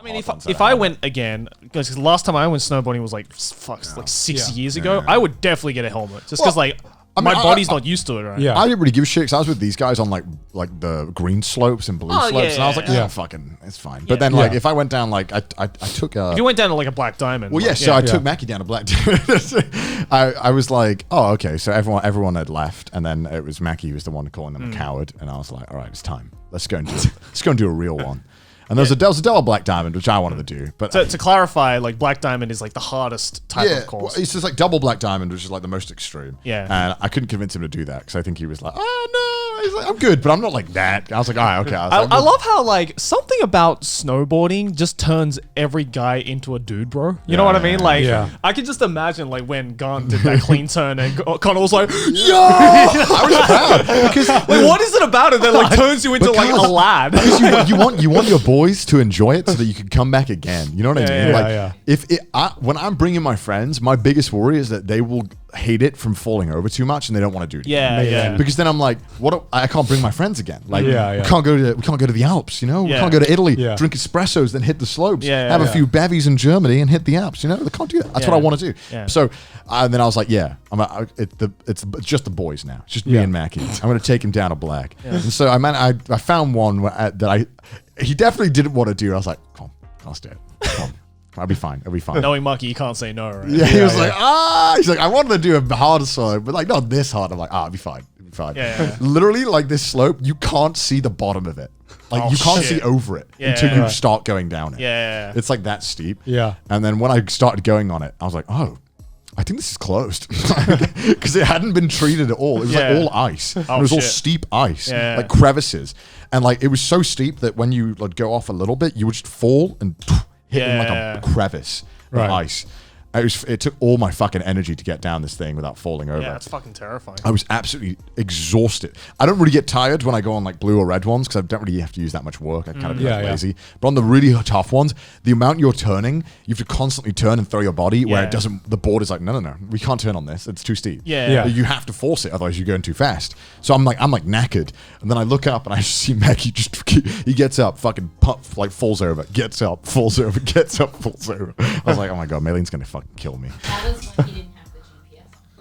mean, if I went again, because the last time I went snowboarding was like 6 years ago, I would definitely get a helmet just because my body's not used to it, right? Yeah, I didn't really give a shit because I was with these guys on like the green slopes and blue slopes, and I was like, fucking, it's fine. But then like if I went down like I took if you went down to like a black diamond. Well, so I took Mackie down to black diamond. I was like, oh, okay, so everyone had left, and then it was Mackie who was the one calling them a coward, and I was like, all right, it's time. Let's go and do a real one. And there was a double black diamond, which I wanted to do. But to clarify, like black diamond is like the hardest type of course. Well, it's just like double black diamond, which is like the most extreme. Yeah. And I couldn't convince him to do that because I think he was like, oh no, he's like, I'm good, but I'm not like that. I was like, all right, okay. I love how like something about snowboarding just turns every guy into a dude, bro. You know what I mean? Like I can just imagine like when Garnt did that clean turn and Connor was like, yo! I was proud because like, what is it about it that like turns you into like a lad? Because you want your boys to enjoy it so that you can come back again. You know what I mean? When I'm bringing my friends, my biggest worry is that they will hate it from falling over too much and they don't want to do it. Because then I'm like, I can't bring my friends again. Like we can't go to the Alps, you know? We can't go to Italy, drink espressos, then hit the slopes, have a few bevies in Germany and hit the Alps, you know? They can't do that. That's what I want to do. So then I was like, it's just the boys now. It's just me and Mackie. I'm going to take him down to black. And so I found one that he definitely didn't want to do. I was like, come on, I'll stay. Come on. I'll be fine. I'll be fine. Knowing Mucky, you can't say no, right? Yeah, he was like, he's like, I wanted to do a harder slope, but like not this hard. I'm like, I'll be fine. I'll be fine. Literally, like this slope, you can't see the bottom of it. Like you can't see over it until you start going down it. It's like that steep. Yeah. And then when I started going on it, I was like, oh, I think this is closed because it hadn't been treated at all. It was like all ice. It was all steep ice, like crevices, and like it was so steep that when you like go off a little bit, you would just fall and hit in like a crevice of ice. It took all my fucking energy to get down this thing without falling over. Yeah, that's fucking terrifying. I was absolutely exhausted. I don't really get tired when I go on like blue or red ones because I don't really have to use that much work. I kind of get lazy. But on the really tough ones, the amount you're turning, you have to constantly turn and throw your body where it doesn't. The board is like, no, we can't turn on this. It's too steep. You have to force it, otherwise you're going too fast. So I'm like knackered, and then I look up and I see Maggie he gets up, fucking falls over, gets up, falls over, gets up, falls over. I was like, oh my god, Maylene's gonna fucking kill me. That was when he didn't have the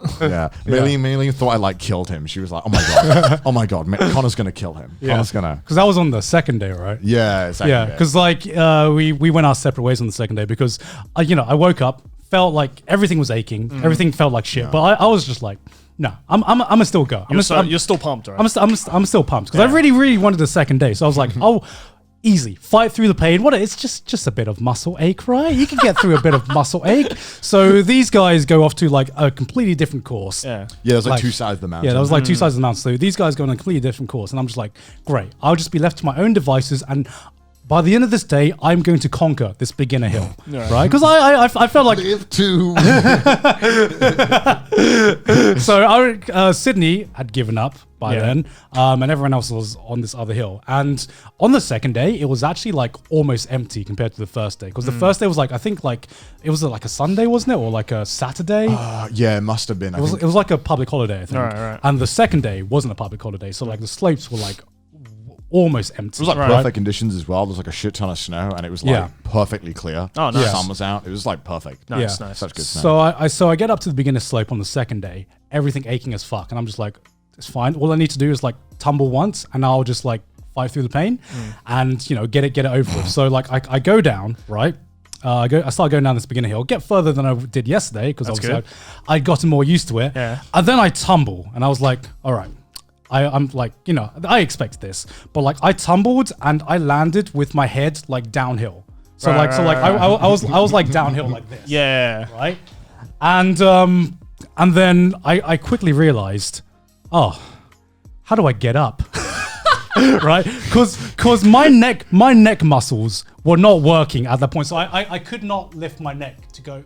GPS on. Yeah, Maylene thought I like killed him. She was like, oh my god, Connor's gonna kill him. Connor's gonna. Because that was on the second day, right? Yeah, because like we went our separate ways on the second day because I woke up, felt like everything was aching, everything felt like shit, but I was just like, no, I'm gonna still go. You're still pumped, right? I'm still pumped because I really wanted the second day, so I was like, oh. Easy, fight through the pain. It's just a bit of muscle ache, right? You can get through a bit of muscle ache. So these guys go off to like a completely different course. There's like two sides of the mountain. Yeah, there was like two sides of the mountain. So these guys go on a completely different course, and I'm just like, great. I'll just be left to my own devices, and by the end of this day, I'm going to conquer this beginner hill, right? Because I felt like live to. So Sydney had given up by then, and everyone else was on this other hill. And on the second day, it was actually like almost empty compared to the first day. Because the first day was like, I think like it was like a Sunday, wasn't it, or like a Saturday? Yeah, it must have been. It was like a public holiday, I think. Right. And the second day wasn't a public holiday, so like the slopes were like almost empty. It was like perfect conditions as well. There was like a shit ton of snow, and it was like perfectly clear. Oh, nice. The sun was out. It was like perfect. Nice. Such good snow. So I get up to the beginner slope on the second day, everything aching as fuck, and I'm just like, it's fine. All I need to do is like tumble once, and I'll just like fight through the pain, and get it over with. So like I go down, right? I start going down this beginner hill, get further than I did yesterday because obviously I'd gotten more used to it. Yeah. And then I tumble, and I was like, all right. I'm like, I expect this, but like I tumbled and I landed with my head like downhill. So I was like downhill like this. Yeah. Right. And then I quickly realized, oh, how do I get up? Right? Because my neck muscles were not working at that point. So I could not lift my neck to go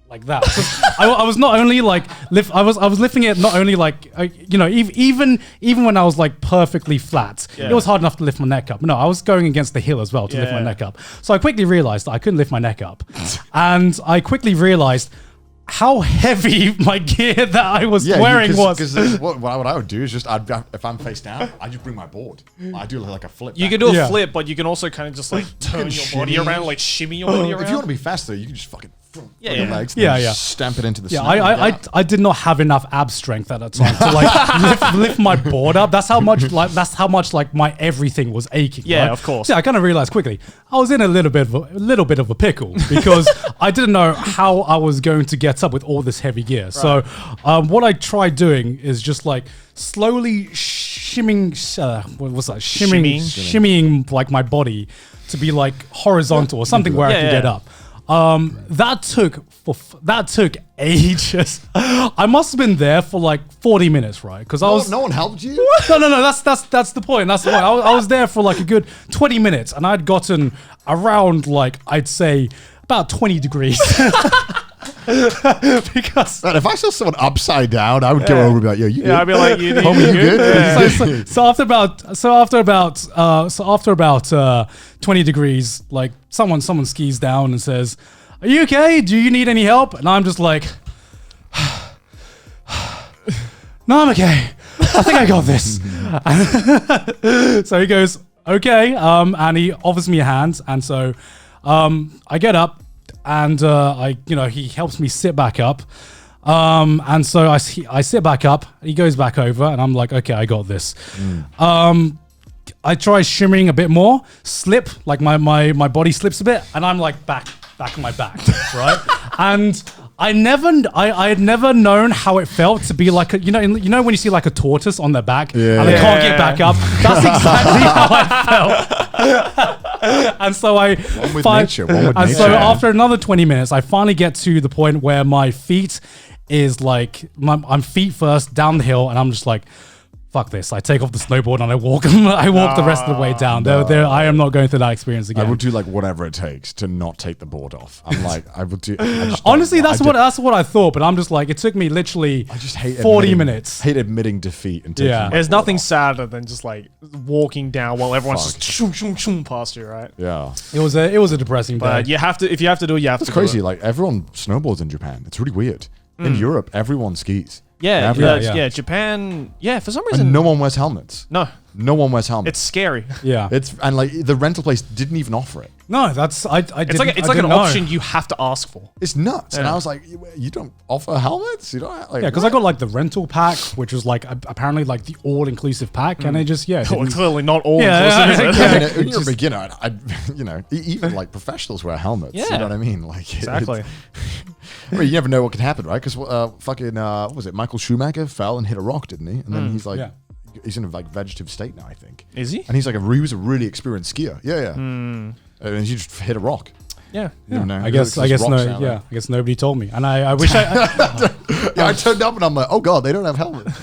like that. I was not only like I was lifting it not only like even when I was like perfectly flat, it was hard enough to lift my neck up. No, I was going against the hill as well to lift my neck up. So I quickly realized that I couldn't lift my neck up, and I quickly realized how heavy my gear that I was wearing was. Because what I would do is just, if I'm face down, I just bring my board. I do like a flip. You can do a flip, but you can also kind of just like turn your body around, like shimmy your body around. If you want to be faster, you can just fucking legs, stamp it into the snow. I did not have enough ab strength at that time to like lift my board up. That's how much like my everything was aching. Yeah, right? Of course. Yeah, I kind of realized quickly I was in a little bit of a pickle because I didn't know how I was going to get up with all this heavy gear. Right. So what I tried doing is just like slowly shimmying like my body to be like horizontal or something where I can get up. That took ages. I must have been there for like 40 minutes, right? Because no one helped you. No. That's the point. That's the point. I was there for like a good 20 minutes, and I'd gotten around like I'd say about 20 degrees. Because man, if I saw someone upside down, I would go over and be like, "Yo, you good?" I'd be like, "You good?" Yeah. So after about 20 degrees, like someone skis down and says, "Are you okay? Do you need any help?" And I'm just like, "No, I'm okay. I think I got this." So he goes, "Okay," and he offers me a hand, and so I get up. And he helps me sit back up, and so I sit back up. He goes back over, and I'm like, okay, I got this. I try shimmering a bit more, slip like my body slips a bit, and I'm like back on my back, right? And I had never known how it felt to be like you know when you see like a tortoise on their back and they can't get back up. That's exactly how I felt. And so one with nature. So after another 20 minutes, I finally get to the point where my feet is like I'm feet first down the hill, and I'm just like, fuck this. I take off the snowboard and I walk the rest of the way down. I am not going through that experience again. I would do like whatever it takes to not take the board off. I'm like, I would do. Honestly, that's what I thought, but I'm just like, it took me literally 40 minutes. Hate admitting defeat and taking There's nothing sadder than just like walking down while everyone's just shoom, shoom, shoom past you, right? Yeah. It was a depressing day. But if you have to do it, you have to. It's crazy. Like everyone snowboards in Japan. It's really weird. In Europe, everyone skis. Yeah, Japan. Yeah, for some reason, and no one wears helmets. No one wears helmets. It's scary. Yeah, and like the rental place didn't even offer it. No, that's it's like an option you have to ask for. It's nuts. And I was like, you don't offer helmets? You don't like, because I got like the rental pack, which was like apparently like the all-inclusive pack, and they just clearly not all inclusive. You're a beginner. Even like professionals wear helmets. You know what I mean? Like exactly. I mean, you never know what could happen, right? Because what was it? Michael Schumacher fell and hit a rock, didn't he? And then he's like. He's in a like vegetative state now, I think. Is he? And he's like he was a really experienced skier. Yeah. And he just hit a rock. Yeah. I guess nobody told me, and I wish I. I turned up and I'm like, oh god, they don't have helmets.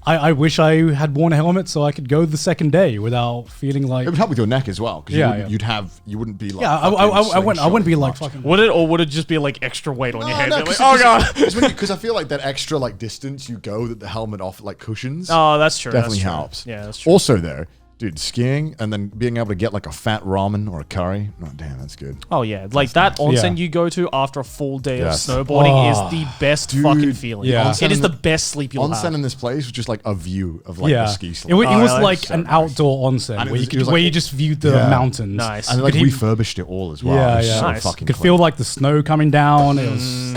I wish I had worn a helmet so I could go the second day without feeling like it would help with your neck as well. Because you wouldn't be like I wouldn't be like fucking. Would it just be like extra weight on your head? Like, oh god! Because I feel like that extra like distance you go that the helmet off like cushions. Oh, that's true. Definitely helps. Yeah, that's true. Also, though, dude, skiing and then being able to get like a fat ramen or a curry. Oh, damn, that's good. Oh yeah, like that onsen you go to after a full day of snowboarding is the best fucking feeling. Yeah. It is the best sleep you'll have. Onsen in this place was just like a view of like the ski slope. It was like an outdoor onsen where you just viewed the mountains. Nice. And like refurbished it all as well. Yeah. So fucking could feel like the snow coming down. It was.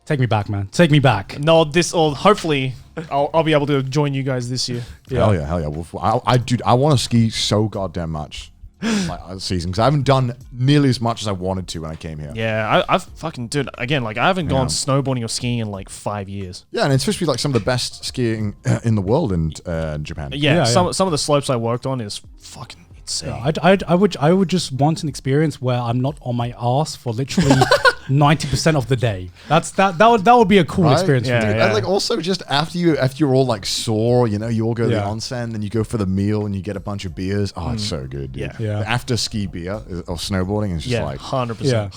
Take me back, man. Take me back. No, hopefully I'll be able to join you guys this year. Hell yeah. Well, I want to ski so goddamn much like season because I haven't done nearly as much as I wanted to when I came here. Yeah, I've fucking I haven't gone snowboarding or skiing in like 5 years. Yeah, and it's supposed to be like some of the best skiing in the world in Japan. Yeah, some of the slopes I worked on is fucking insane. Yeah, I would just want an experience where I'm not on my ass for literally 90% of the day. That would be a cool experience for me. And like also just after you're all like sore, you all go to the onsen, then you go for the meal and you get a bunch of beers. Oh, it's so good, dude. Yeah. The after ski beer or snowboarding is just like 100%. Yeah.